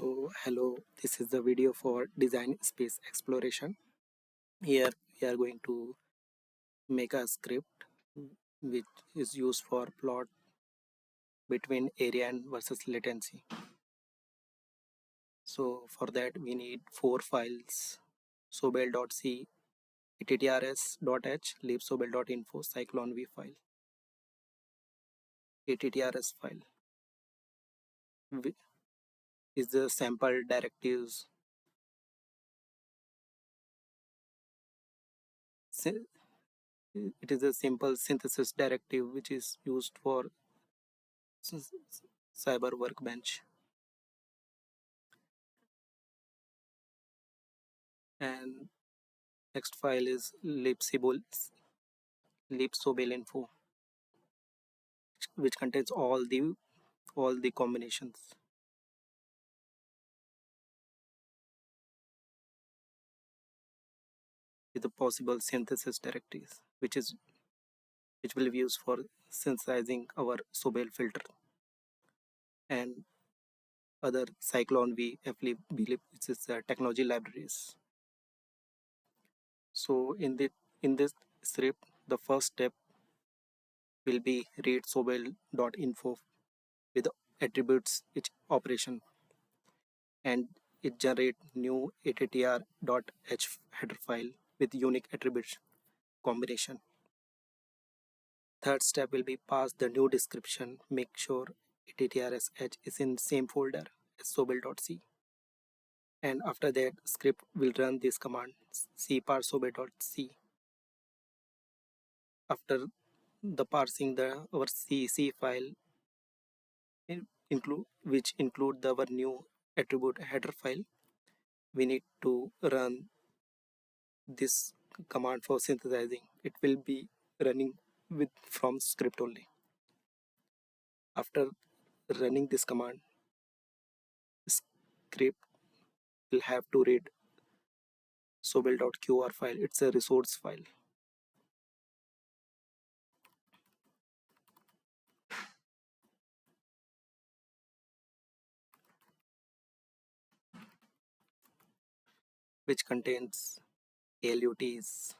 So, hello, this is the video for design space exploration. Here we are going to make a script which is used for plot between area and versus latency. So, for that we need four files: sobel.c, attrs.h, libsobel.info, cyclonv file, attrs file is the sample directives. It is a simple synthesis directive which is used for cyber workbench. And next file is libsobel.info, which contains all the combinations with the possible synthesis directives, which will be used for synthesizing our Sobel filter and other Cyclone V, FLib, blib, which is technology libraries. So in this script, the first step will be read sobel.info with the attributes each operation, and it generate new attr.h header file with unique attributes combination. Third step will be pass the new description, make sure attrs_h is in same folder as sobel.c. And after that, script will run this command cparsobel.c. After the parsing our C file which include our new attribute header file, we need to run this command for synthesizing. It will be running with from script only. After running this command, script will have to read sobel.qr file. It's a resource file. Which contains LUTs,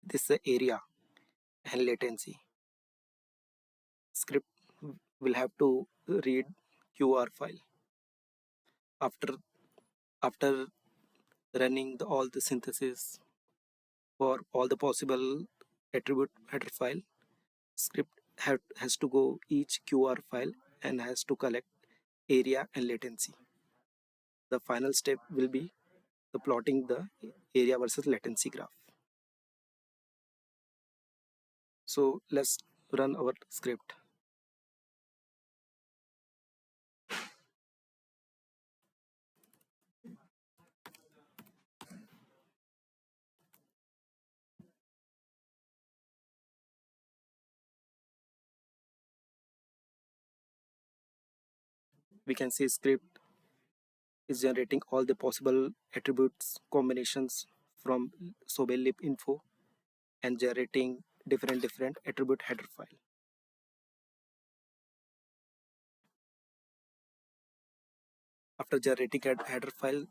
this area and latency. Script will have to read QR file. After running all the synthesis for all the possible attribute header file, script has to go each QR file and has to collect area and latency. The final step will be the plotting the area versus latency graph. So let's run our script. We can see script is generating all the possible attributes combinations from sobel info and generating different attribute header file. After generating a header file,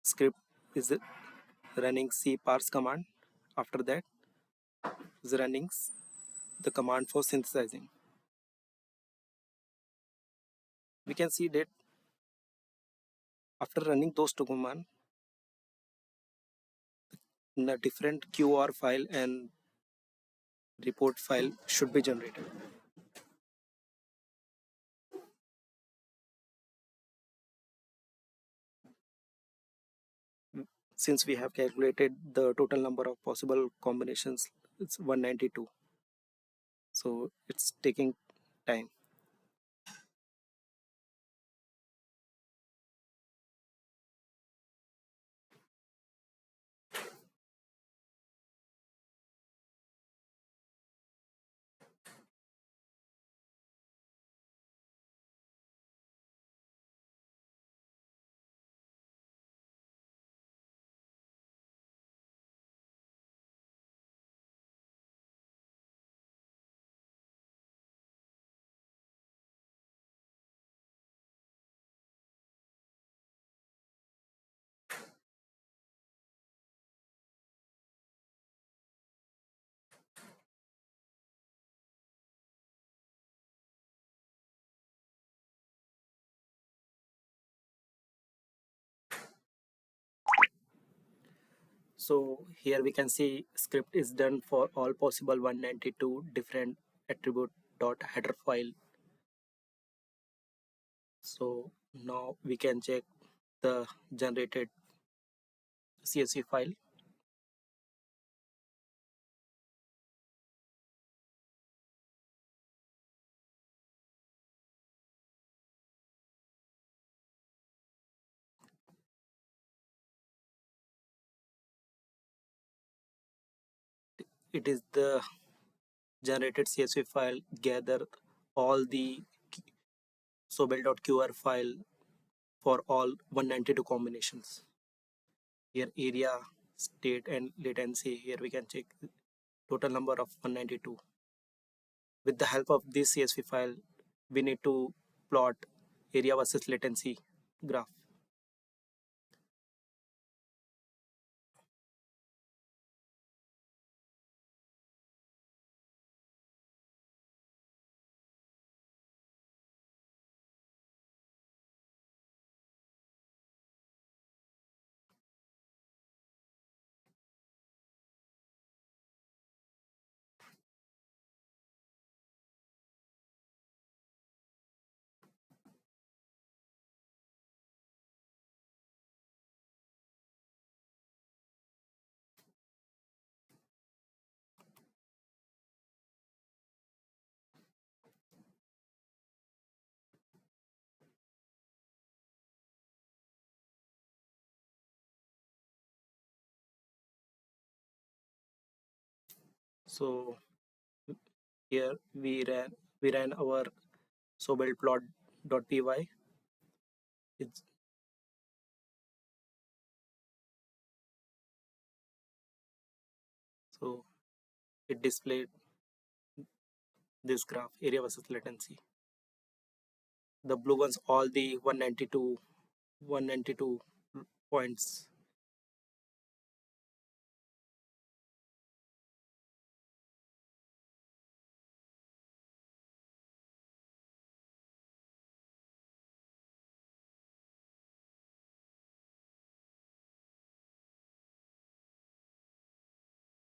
script is running cparse command. After that is running the command for synthesizing. We can see that after running those two commands, the different QR file and report file should be generated. Since we have calculated the total number of possible combinations, it's 192. So it's taking time. So here we can see script is done for all possible 192 different attribute dot header file. So now we can check the generated CSV file. It is the generated CSV file gather all the sobel.qr file for all 192 combinations. Here area, state and latency. Here we can check total number of 192. With the help of this CSV file, we need to plot area versus latency graph. So here we ran our sobel plot.py. It's, so it displayed this graph area versus latency. The blue ones all the 192 points.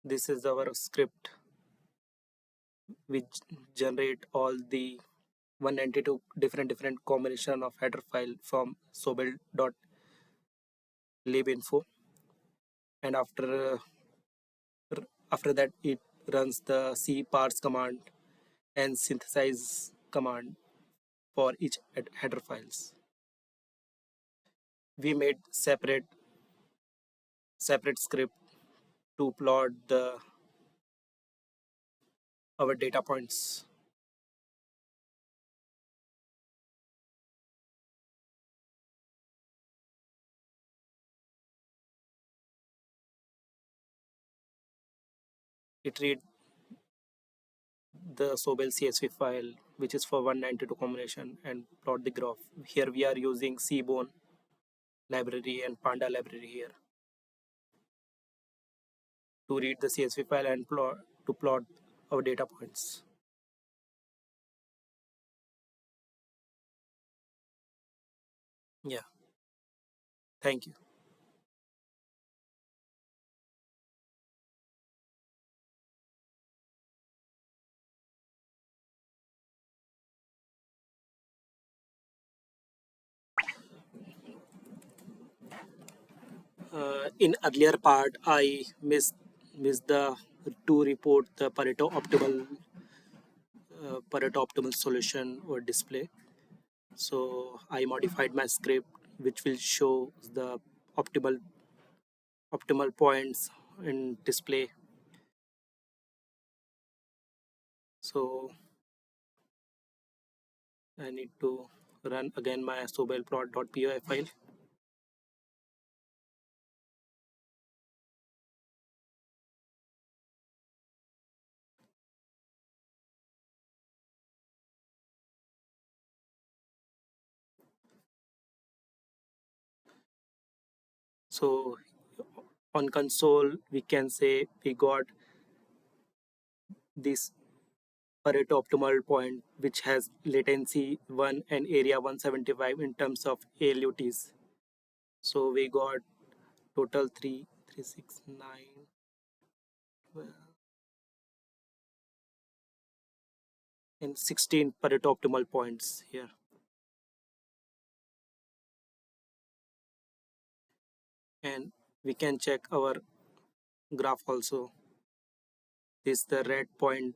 This is our script which generate all the 192 different combination of header file from sobel.libinfo, and after that it runs the cparse command and synthesize command for each header files. We made separate script to plot the our data points. It read the Sobel CSV file, which is for 192 combination, and plot the graph. Here we are using Seaborn library and Panda library here to read the CSV file and plot our data points. Yeah, thank you. In earlier part, I missed the to report the Pareto optimal solution or display. So I modified my script, which will show the optimal points in display. So I need to run again my sobelplot.py file. So on console, we can say we got this Pareto optimal point, which has latency 1 and area 175 in terms of ALUTs. So we got total 369, 12, and 16 Pareto optimal points here. And we can check our graph also. This the red point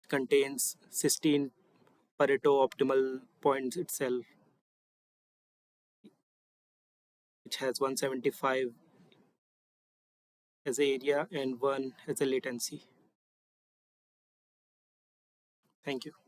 contains 16 Pareto optimal points itself, which has 175 as a area and 1 as a latency. Thank you.